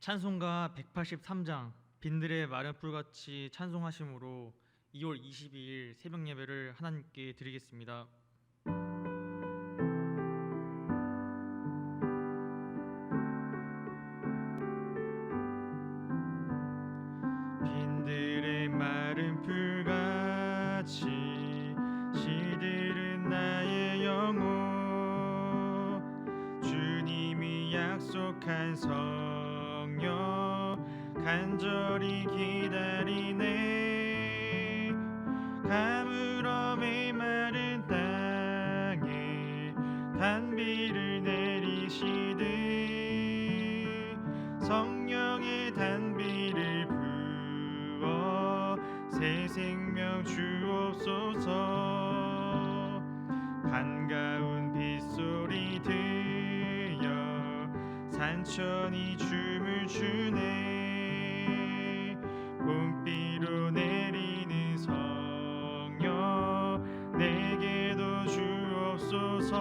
찬송가 183장 빈들의 마른 풀같이 찬송하심으로 2월 22일 새벽 예배를 하나님께 드리겠습니다. 빈들의 마른 풀같이 시들은 나의 영혼, 주님이 약속한 성령 간절히 기다리네. 가물어 메마른 땅에 단비를 내리시듯 성령의 단비를 부어 새 생명 주옵소서. 반가운 빗소리 들려 산천이 춤을 추네. 봄비로 내리는 성령 내게도 주옵소서.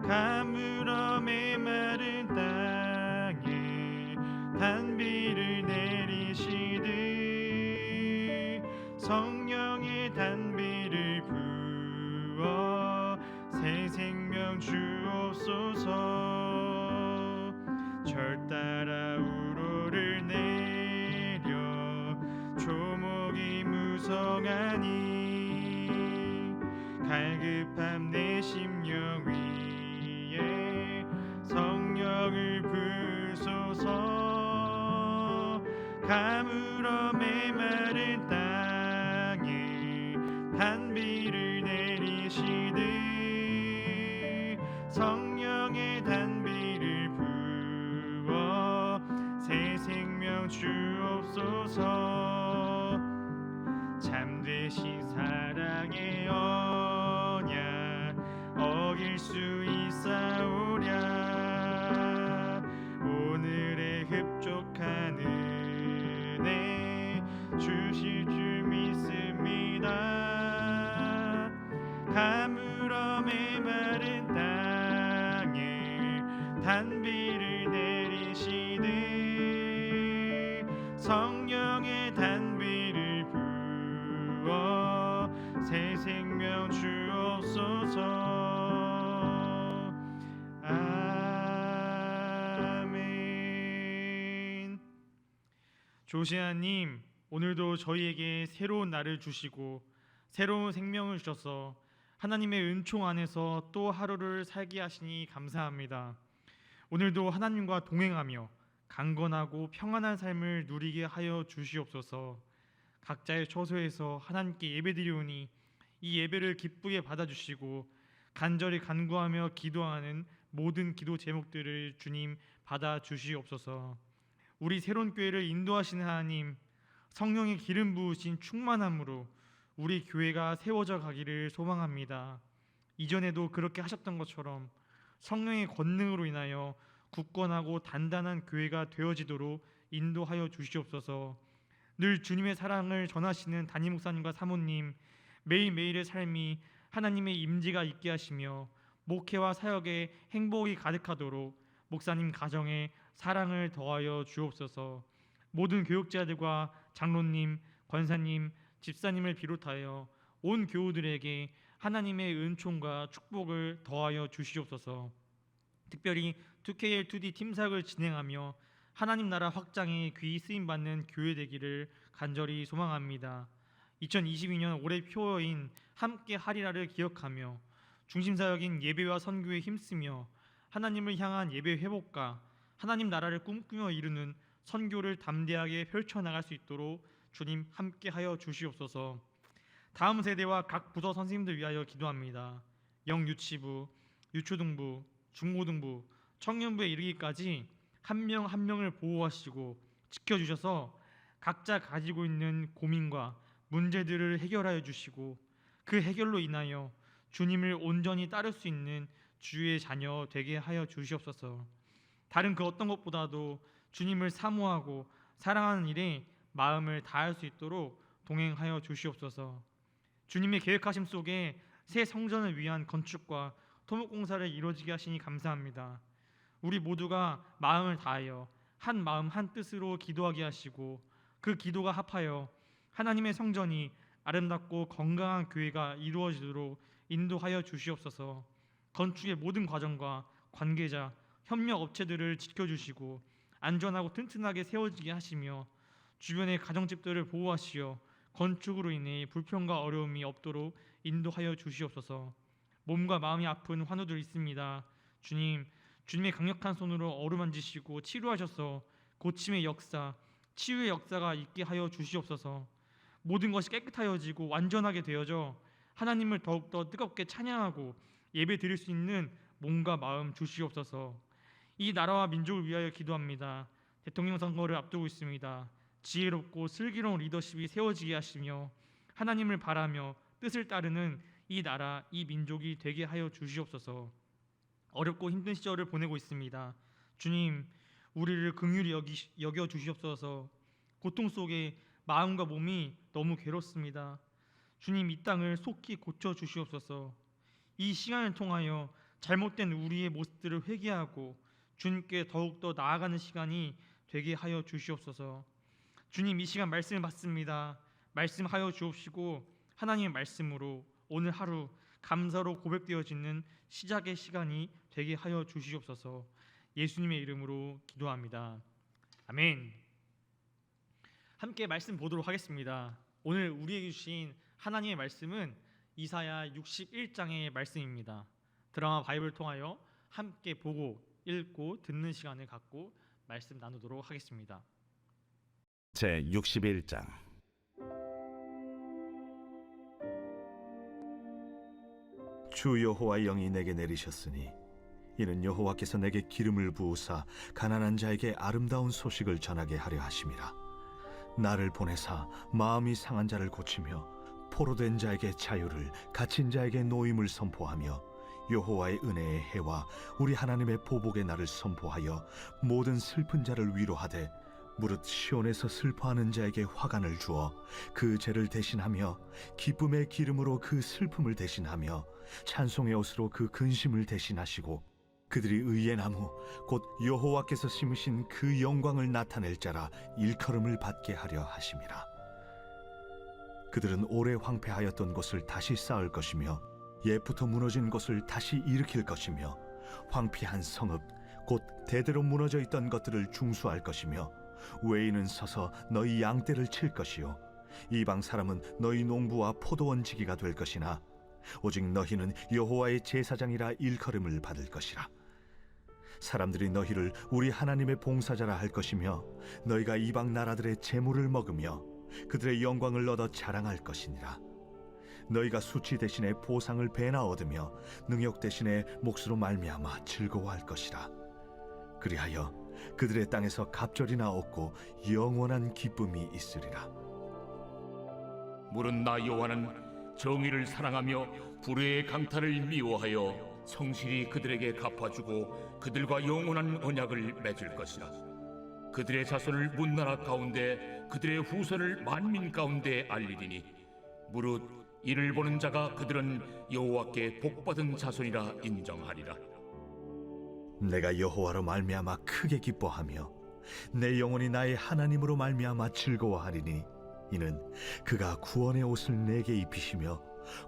가물어 메마른 땅에 단비를 내리시듯 성령의 단비를 부어 새 생명 주옵소서. 절 따라 우로를 내려 조목이 무성하니 갈급함 내 심령 위에 성령을 부으소서. 가물어 메마른 땅에 단비를 내리시듯 성령의 단비를 부어 새 생명 주옵소서. 참되신 사랑의 언약 어길 수 있사오랴. 오늘의 흡족한 은혜 주실 줄 믿습니다. 가물어 메마른 땅에 단비를 내리시듯 성령의 단비를 부어 새 생명 주옵소서. 아멘. 조시아님, 오늘도 저희에게 새로운 날을 주시고 새로운 생명을 주셔서 하나님의 은총 안에서 또 하루를 살게 하시니 감사합니다. 오늘도 하나님과 동행하며 강건하고 평안한 삶을 누리게 하여 주시옵소서. 각자의 처소에서 하나님께 예배드리오니 이 예배를 기쁘게 받아주시고 간절히 간구하며 기도하는 모든 기도 제목들을 주님 받아주시옵소서. 우리 새로운 교회를 인도하시는 하나님, 성령의 기름 부으신 충만함으로 우리 교회가 세워져 가기를 소망합니다. 이전에도 그렇게 하셨던 것처럼 성령의 권능으로 인하여 굳건하고 단단한 교회가 되어지도록 인도하여 주시옵소서. 늘 주님의 사랑을 전하시는 담임 목사님과 사모님, 매일매일의 삶이 하나님의 임재가 있게 하시며 목회와 사역에 행복이 가득하도록 목사님 가정에 사랑을 더하여 주옵소서. 모든 교육자들과 장로님, 권사님, 집사님을 비롯하여 온 교우들에게 하나님의 은총과 축복을 더하여 주시옵소서. 특별히 2KL2D 팀사역을 진행하며 하나님 나라 확장에 귀히 쓰임받는 교회 되기를 간절히 소망합니다. 2022년 올해 표어인 함께 하리라를 기억하며 중심사역인 예배와 선교에 힘쓰며 하나님을 향한 예배 회복과 하나님 나라를 꿈꾸며 이루는 선교를 담대하게 펼쳐나갈 수 있도록 주님 함께하여 주시옵소서. 다음 세대와 각 부서 선생님들 위하여 기도합니다. 영유치부, 유초등부, 중고등부, 청년부에 이르기까지 한 명 한 명을 보호하시고 지켜주셔서 각자 가지고 있는 고민과 문제들을 해결하여 주시고 그 해결로 인하여 주님을 온전히 따를 수 있는 주의 자녀 되게 하여 주시옵소서. 다른 그 어떤 것보다도 주님을 사모하고 사랑하는 일에 마음을 다할 수 있도록 동행하여 주시옵소서. 주님의 계획하심 속에 새 성전을 위한 건축과 토목공사를 이루어지게 하시니 감사합니다. 우리 모두가 마음을 다하여 한 마음 한 뜻으로 기도하게 하시고 그 기도가 합하여 하나님의 성전이 아름답고 건강한 교회가 이루어지도록 인도하여 주시옵소서. 건축의 모든 과정과 관계자, 협력 업체들을 지켜주시고 안전하고 튼튼하게 세워지게 하시며 주변의 가정집들을 보호하시어 건축으로 인해 불편과 어려움이 없도록 인도하여 주시옵소서. 몸과 마음이 아픈 환우들 있습니다. 주님, 주님의 강력한 손으로 어루만지시고 치료하셔서 고침의 역사, 치유의 역사가 있게 하여 주시옵소서. 모든 것이 깨끗하여지고 완전하게 되어져 하나님을 더욱더 뜨겁게 찬양하고 예배 드릴 수 있는 몸과 마음 주시옵소서. 이 나라와 민족을 위하여 기도합니다. 대통령 선거를 앞두고 있습니다. 지혜롭고 슬기로운 리더십이 세워지게 하시며 하나님을 바라며 뜻을 따르는 이 나라, 이 민족이 되게 하여 주시옵소서. 어렵고 힘든 시절을 보내고 있습니다. 주님, 우리를 긍휼히 여겨 주시옵소서. 고통 속에 마음과 몸이 너무 괴롭습니다. 주님, 이 땅을 속히 고쳐 주시옵소서. 이 시간을 통하여 잘못된 우리의 모습들을 회개하고 주님께 더욱더 나아가는 시간이 되게 하여 주시옵소서. 주님, 이 시간 말씀을 받습니다. 말씀하여 주옵시고 하나님의 말씀으로 오늘 하루 감사로 고백되어지는 시작의 시간이 되게 하여 주시옵소서. 예수님의 이름으로 기도합니다. 아멘. 함께 말씀 보도록 하겠습니다. 오늘 우리에게 주신 하나님의 말씀은 이사야 61장의 말씀입니다. 드라마 바이블을 통하여 함께 보고 읽고 듣는 시간을 갖고 말씀 나누도록 하겠습니다. 제 61장. 주 여호와의 영이 내게 내리셨으니 이는 여호와께서 내게 기름을 부으사 가난한 자에게 아름다운 소식을 전하게 하려 하심이라. 나를 보내사 마음이 상한 자를 고치며 포로된 자에게 자유를, 갇힌 자에게 노임을 선포하며 여호와의 은혜의 해와 우리 하나님의 보복의 날을 선포하여 모든 슬픈 자를 위로하되 무릇 시온에서 슬퍼하는 자에게 화관을 주어 그 죄를 대신하며 기쁨의 기름으로 그 슬픔을 대신하며 찬송의 옷으로 그 근심을 대신하시고 그들이 의의 나무 곧 여호와께서 심으신 그 영광을 나타낼 자라 일컬음을 받게 하려 하심이라. 그들은 오래 황폐하였던 곳을 다시 쌓을 것이며 옛부터 무너진 곳을 다시 일으킬 것이며 황폐한 성읍 곧 대대로 무너져 있던 것들을 중수할 것이며 외인은 서서 너희 양떼를 칠 것이요 이방 사람은 너희 농부와 포도원 지기가 될 것이나 오직 너희는 여호와의 제사장이라 일컬음을 받을 것이라. 사람들이 너희를 우리 하나님의 봉사자라 할 것이며 너희가 이방 나라들의 재물을 먹으며 그들의 영광을 얻어 자랑할 것이니라. 너희가 수치 대신에 보상을 배나 얻으며 능욕 대신에 몫으로 말미암아 즐거워할 것이라. 그리하여 그들의 땅에서 갑절이나 얻고 영원한 기쁨이 있으리라. 무릇 나 여호와는 정의를 사랑하며 불의의 강탈을 미워하여 성실히 그들에게 갚아주고 그들과 영원한 언약을 맺을 것이라. 그들의 자손을 문나라 가운데 그들의 후손을 만민 가운데 알리리니 무릇 이를 보는 자가 그들은 여호와께 복받은 자손이라 인정하리라. 내가 여호와로 말미암아 크게 기뻐하며 내 영혼이 나의 하나님으로 말미암아 즐거워하리니 이는 그가 구원의 옷을 내게 입히시며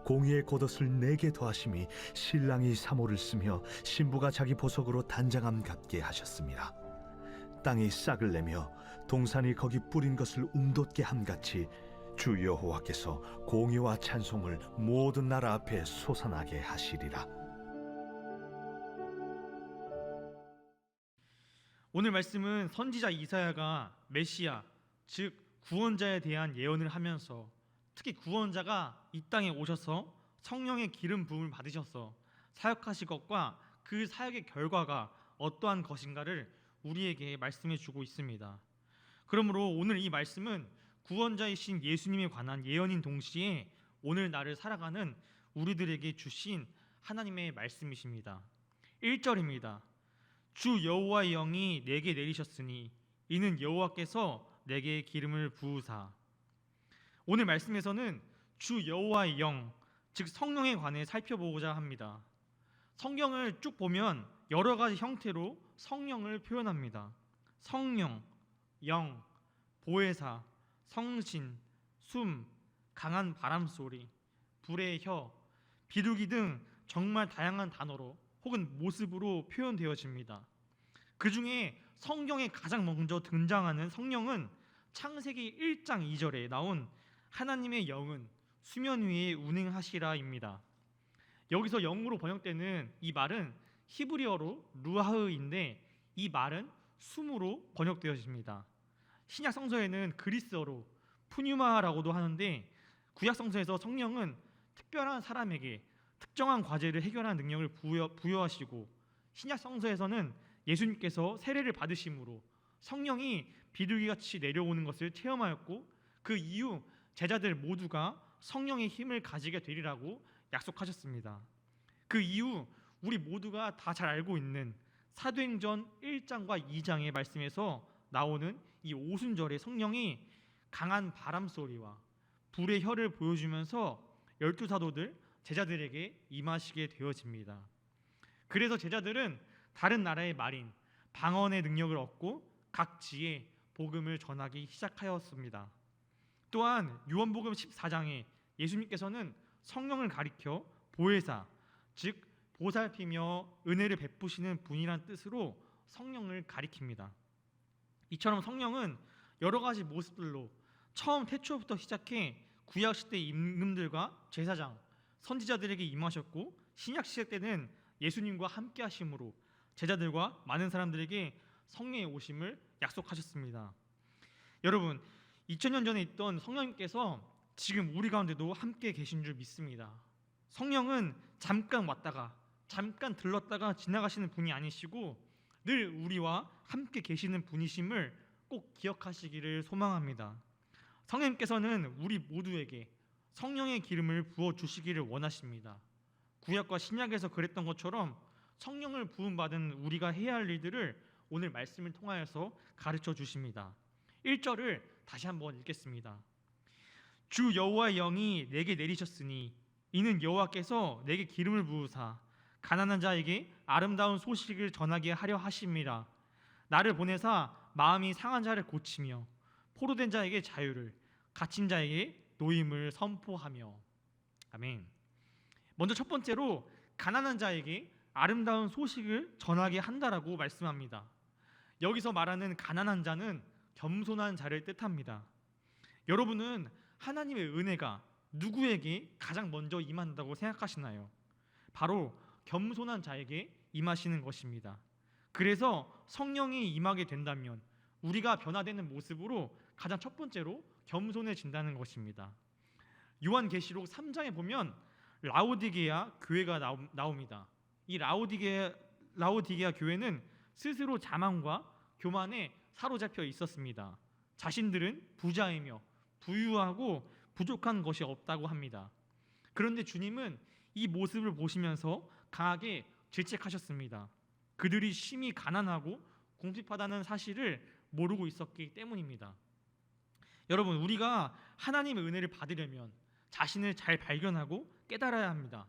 공의의 겉옷을 내게 더하심이 신랑이 사모를 쓰며 신부가 자기 보석으로 단장함 같게 하셨습니다. 땅이 싹을 내며 동산이 거기 뿌린 것을 움돋게 함같이 주 여호와께서 공의와 찬송을 모든 나라 앞에 솟아나게 하시리라. 오늘 말씀은 선지자 이사야가 메시아, 즉 구원자에 대한 예언을 하면서 특히 구원자가 이 땅에 오셔서 성령의 기름 부음을 받으셔서 사역하실 것과 그 사역의 결과가 어떠한 것인가를 우리에게 말씀해 주고 있습니다. 그러므로 오늘 이 말씀은 구원자이신 예수님에 관한 예언인 동시에 오늘 나를 살아가는 우리들에게 주신 하나님의 말씀이십니다. 1절입니다. 주 여호와의 영이 내게 내리셨으니 이는 여호와께서 내게 기름을 부으사. 오늘 말씀에서는 주 여호와의 영, 즉 성령에 관해 살펴보고자 합니다. 성경을 쭉 보면 여러 가지 형태로 성령을 표현합니다. 성령, 영, 보혜사, 성신, 숨, 강한 바람소리, 불의 혀, 비둘기 등 정말 다양한 단어로 혹은 모습으로 표현되어집니다. 그 중에 성경에 가장 먼저 등장하는 성령은 창세기 1장 2절에 나온 하나님의 영은 수면 위에 운행하시라입니다. 여기서 영으로 번역되는 이 말은 히브리어로 루하흐인데 이 말은 숨으로 번역되어집니다. 신약 성서에는 그리스어로 푸뉴마라고도 하는데 구약 성서에서 성령은 특별한 사람에게 특정한 과제를 해결하는 능력을 부여하시고 신약 성서에서는 예수님께서 세례를 받으심으로 성령이 비둘기같이 내려오는 것을 체험하였고 그 이후 제자들 모두가 성령의 힘을 가지게 되리라고 약속하셨습니다. 그 이후 우리 모두가 다 잘 알고 있는 사도행전 1장과 2장의 말씀에서 나오는 이 오순절에 성령이 강한 바람소리와 불의 혀를 보여주면서 12사도들 제자들에게 임하시게 되어집니다. 그래서 제자들은 다른 나라의 말인 방언의 능력을 얻고 각지에 복음을 전하기 시작하였습니다. 또한 요한복음 14장에 예수님께서는 성령을 가리켜 보혜사, 즉 보살피며 은혜를 베푸시는 분이란 뜻으로 성령을 가리킵니다. 이처럼 성령은 여러 가지 모습들로 처음 태초부터 시작해 구약 시대 임금들과 제사장, 선지자들에게 임하셨고 신약 시대 때는 예수님과 함께 하심으로 제자들과 많은 사람들에게 성령의 오심을 약속하셨습니다. 여러분, 2000년 전에 있던 성령님께서 지금 우리 가운데도 함께 계신 줄 믿습니다. 성령은 잠깐 왔다가 잠깐 들렀다가 지나가시는 분이 아니시고 늘 우리와 함께 계시는 분이심을 꼭 기억하시기를 소망합니다. 성령님께서는 우리 모두에게 성령의 기름을 부어 주시기를 원하십니다. 구약과 신약에서 그랬던 것처럼 성령을 부음받은 우리가 해야 할 일들을 오늘 말씀을 통하여서 가르쳐 주십니다. 1절을 다시 한번 읽겠습니다. 주 여호와의 영이 내게 내리셨으니 이는 여호와께서 내게 기름을 부으사 가난한 자에게 아름다운 소식을 전하게 하려 하심이라. 나를 보내사 마음이 상한 자를 고치며 포로된 자에게 자유를, 갇힌 자에게 노임을 선포하며. 아멘. 먼저 첫 번째로 가난한 자에게 아름다운 소식을 전하게 한다라고 말씀합니다. 여기서 말하는 가난한 자는 겸손한 자를 뜻합니다. 여러분은 하나님의 은혜가 누구에게 가장 먼저 임한다고 생각하시나요? 바로 겸손한 자에게 임하시는 것입니다. 그래서 성령이 임하게 된다면 우리가 변화되는 모습으로 가장 첫 번째로 겸손해진다는 것입니다. 요한계시록 3장에 보면 라오디게아 교회가 나옵니다. 이 라오디게아 교회는 스스로 자만과 교만에 사로잡혀 있었습니다. 자신들은 부자이며 부유하고 부족한 것이 없다고 합니다. 그런데 주님은 이 모습을 보시면서 강하게 질책하셨습니다. 그들이 심히 가난하고 궁핍하다는 사실을 모르고 있었기 때문입니다. 여러분, 우리가 하나님의 은혜를 받으려면 자신을 잘 발견하고 깨달아야 합니다.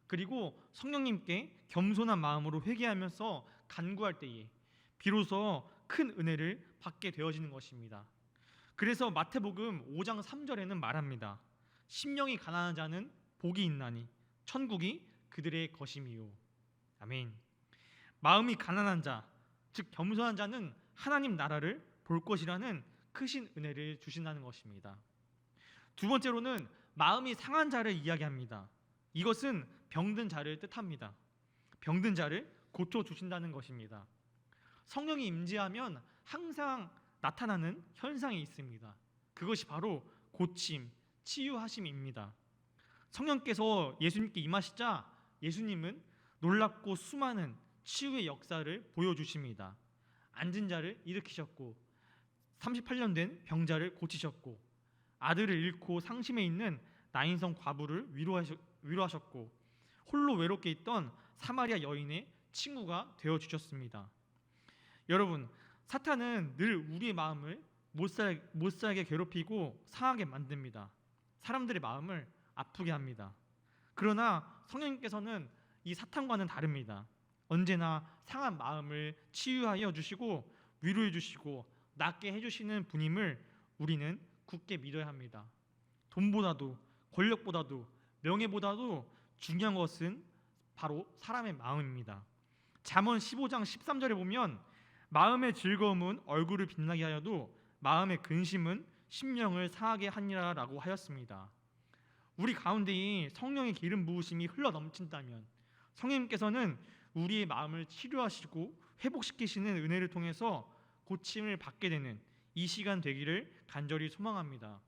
그리고 성령님께 겸손한 마음으로 회개하면서 간구할 때에 비로소 큰 은혜를 받게 되어지는 것입니다. 그래서 마태복음 5장 3절에는 말합니다. 심령이 가난한 자는 복이 있나니 천국이 그들의 것임이요. 아멘. 마음이 가난한 자, 즉 겸손한 자는 하나님 나라를 볼 것이라는 크신 은혜를 주신다는 것입니다. 두 번째로는 마음이 상한 자를 이야기합니다. 이것은 병든 자를 뜻합니다. 병든 자를 고쳐 주신다는 것입니다. 성령이 임재하면 항상 나타나는 현상이 있습니다. 그것이 바로 고침, 치유하심입니다. 성령께서 예수님께 임하시자 예수님은 놀랍고 수많은 치유의 역사를 보여주십니다. 앉은 자를 일으키셨고 38년 된 병자를 고치셨고 아들을 잃고 상심해 있는 나인성 과부를 위로하셨고 홀로 외롭게 있던 사마리아 여인의 친구가 되어주셨습니다. 여러분, 사탄은 늘 우리의 마음을 못 살게 괴롭히고 상하게 만듭니다. 사람들의 마음을 아프게 합니다. 그러나 성령님께서는 이 사탄과는 다릅니다. 언제나 상한 마음을 치유하여 주시고 위로해 주시고 낫게 해주시는 분임을 우리는 굳게 믿어야 합니다. 돈보다도 권력보다도 명예보다도 중요한 것은 바로 사람의 마음입니다. 잠언 15장 13절에 보면 마음의 즐거움은 얼굴을 빛나게 하여도 마음의 근심은 심령을 상하게 하니라라고 하였습니다. 우리 가운데에 성령의 기름 부으심이 흘러 넘친다면 성령님께서는 우리의 마음을 치료하시고 회복시키시는 은혜를 통해서 고침을 받게 되는 이 시간 되기를 간절히 소망합니다.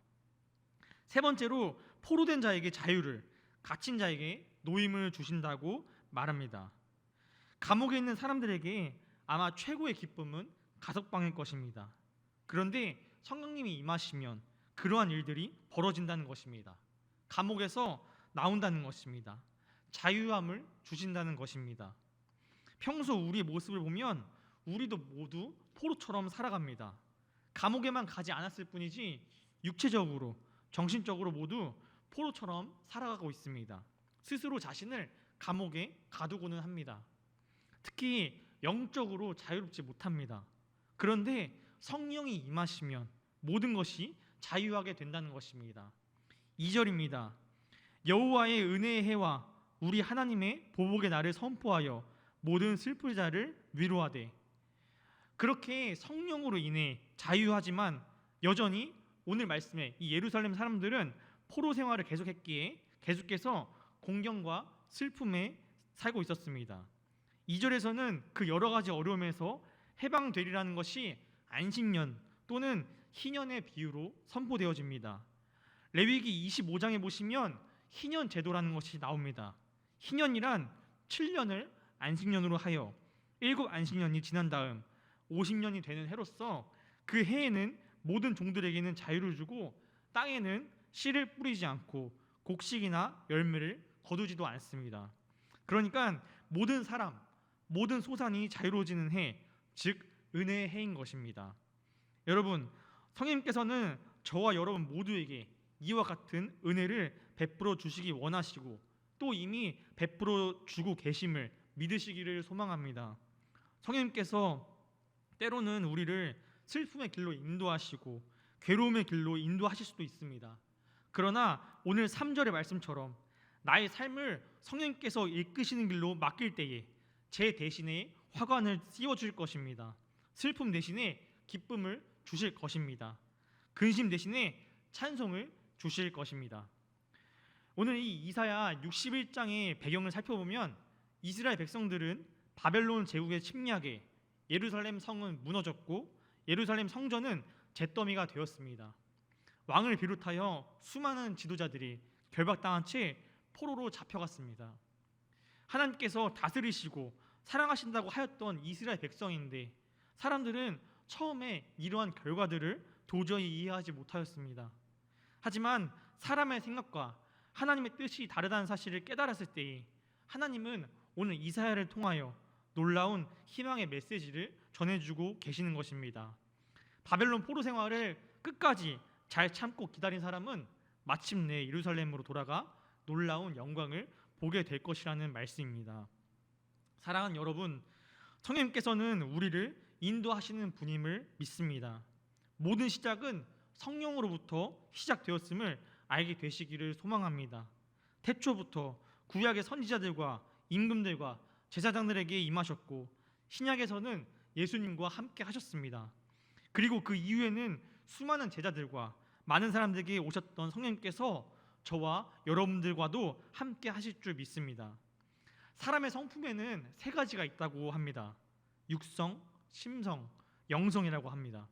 세 번째로 포로된 자에게 자유를, 갇힌 자에게 노임을 주신다고 말합니다. 감옥에 있는 사람들에게 아마 최고의 기쁨은 가석방일 것입니다. 그런데 성령님이 임하시면 그러한 일들이 벌어진다는 것입니다. 감옥에서 나온다는 것입니다. 자유함을 주신다는 것입니다. 평소 우리의 모습을 보면 우리도 모두 포로처럼 살아갑니다. 감옥에만 가지 않았을 뿐이지 육체적으로, 정신적으로 모두 포로처럼 살아가고 있습니다. 스스로 자신을 감옥에 가두고는 합니다. 특히 영적으로 자유롭지 못합니다. 그런데 성령이 임하시면 모든 것이 자유하게 된다는 것입니다. 2절입니다. 여호와의 은혜의 해와 우리 하나님의 보복의 날을 선포하여 모든 슬플 자를 위로하되. 그렇게 성령으로 인해 자유하지만 여전히 오늘 말씀에 이 예루살렘 사람들은 포로 생활을 계속했기에 계속해서 공경과 슬픔에 살고 있었습니다. 2절에서는 그 여러 가지 어려움에서 해방되리라는 것이 안식년 또는 희년의 비유로 선포되어집니다. 레위기 25장에 보시면 희년 제도라는 것이 나옵니다. 희년이란 7년을 안식년으로 하여 7 안식년이 지난 다음 50년이 되는 해로서 그 해에는 모든 종들에게는 자유를 주고 땅에는 씨를 뿌리지 않고 곡식이나 열매를 거두지도 않습니다. 그러니까 모든 사람, 모든 소산이 자유로워지는 해, 즉 은혜의 해인 것입니다. 여러분, 성령님께서는 저와 여러분 모두에게 이와 같은 은혜를 베풀어 주시기 원하시고 또 이미 베풀어 주고 계심을 믿으시기를 소망합니다. 성령님께서 때로는 우리를 슬픔의 길로 인도하시고 괴로움의 길로 인도하실 수도 있습니다. 그러나 오늘 3절의 말씀처럼 나의 삶을 성령님께서 이끄시는 길로 맡길 때에 제 대신에 화관을 씌워줄 것입니다. 슬픔 대신에 기쁨을 주실 것입니다. 근심 대신에 찬송을 주실 것입니다. 오늘 이 이사야 61장의 배경을 살펴보면 이스라엘 백성들은 바벨론 제국의 침략에 예루살렘 성은 무너졌고 예루살렘 성전은 잿더미가 되었습니다. 왕을 비롯하여 수많은 지도자들이 결박당한 채 포로로 잡혀갔습니다. 하나님께서 다스리시고 사랑하신다고 하였던 이스라엘 백성인데 사람들은 처음에 이러한 결과들을 도저히 이해하지 못하였습니다. 하지만 사람의 생각과 하나님의 뜻이 다르다는 사실을 깨달았을 때에 하나님은 오늘 이사야를 통하여 놀라운 희망의 메시지를 전해주고 계시는 것입니다. 바벨론 포로 생활을 끝까지 잘 참고 기다린 사람은 마침내 예루살렘으로 돌아가 놀라운 영광을 보게 될 것이라는 말씀입니다. 사랑하는 여러분, 성령님께서는 우리를 인도하시는 분임을 믿습니다. 모든 시작은 성령으로부터 시작되었음을 알게 되시기를 소망합니다. 태초부터 구약의 선지자들과 임금들과 제사장들에게 임하셨고 신약에서는 예수님과 함께 하셨습니다. 그리고 그 이후에는 수많은 제자들과 많은 사람들에게 오셨던 성령님께서 저와 여러분들과도 함께 하실 줄 믿습니다. 사람의 성품에는 3가지가 있다고 합니다. 육성, 심성, 영성이라고 합니다.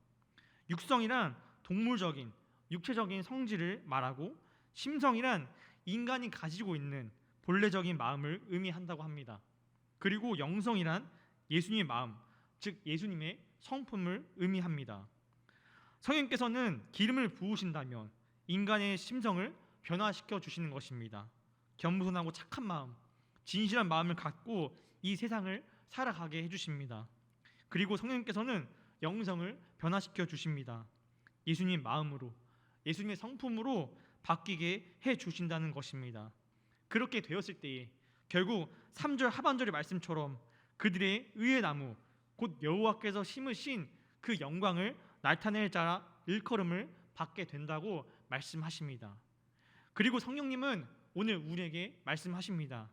육성이란 동물적인, 육체적인 성질을 말하고 심성이란 인간이 가지고 있는 본래적인 마음을 의미한다고 합니다. 그리고 영성이란 예수님의 마음, 즉 예수님의 성품을 의미합니다. 성령님께서는 기름을 부으신다면 인간의 심성을 변화시켜 주시는 것입니다. 겸손하고 착한 마음, 진실한 마음을 갖고 이 세상을 살아가게 해주십니다. 그리고 성령님께서는 영성을 변화시켜 주십니다. 예수님 마음으로, 예수님의 성품으로 바뀌게 해주신다는 것입니다. 그렇게 되었을 때에 결국 3절 하반절의 말씀처럼 그들의 의의 나무 곧 여호와께서 심으신 그 영광을 나타낼 자라 일컬음을 받게 된다고 말씀하십니다. 그리고 성령님은 오늘 우리에게 말씀하십니다.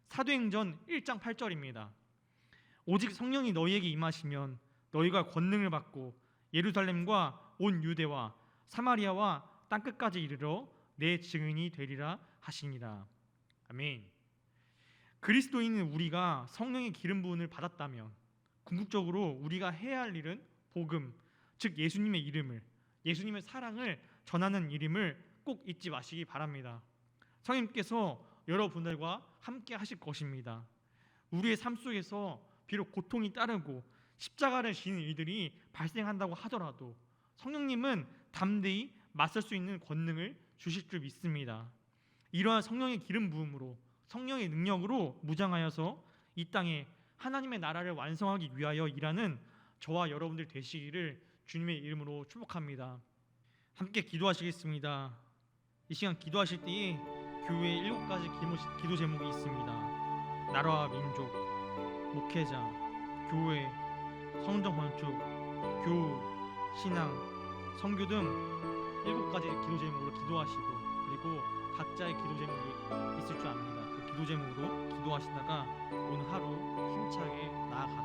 사도행전 1장 8절입니다. 오직 성령이 너희에게 임하시면 너희가 권능을 받고 예루살렘과 온 유대와 사마리아와 땅끝까지 이르러 내 증인이 되리라 하시니라. 아멘. 그리스도인은 우리가 성령의 기름 부음을 받았다면 궁극적으로 우리가 해야 할 일은 복음, 즉 예수님의 이름을, 예수님의 사랑을 전하는 일임을 꼭 잊지 마시기 바랍니다. 성령님께서 여러분들과 함께 하실 것입니다. 우리의 삶 속에서 비록 고통이 따르고 십자가를 지는 일들이 발생한다고 하더라도 성령님은 담대히 맞설 수 있는 권능을 주실 줄 믿습니다. 이러한 성령의 기름 부음으로, 성령의 능력으로 무장하여서 이 땅에 하나님의 나라를 완성하기 위하여 일하는 저와 여러분들 되시기를 주님의 이름으로 축복합니다. 함께 기도하시겠습니다. 이 시간 기도하실 때에 교회에 7가지 기도 제목이 있습니다. 나라와 민족, 목회자, 교회, 성전 건축, 교우, 신앙, 선교 등 7가지 기도 제목으로 기도하시고, 그리고 각자의 기도 제목이 있을 줄 압니다. 그 기도 제목으로 기도하시다가 오늘 하루 힘차게 나아가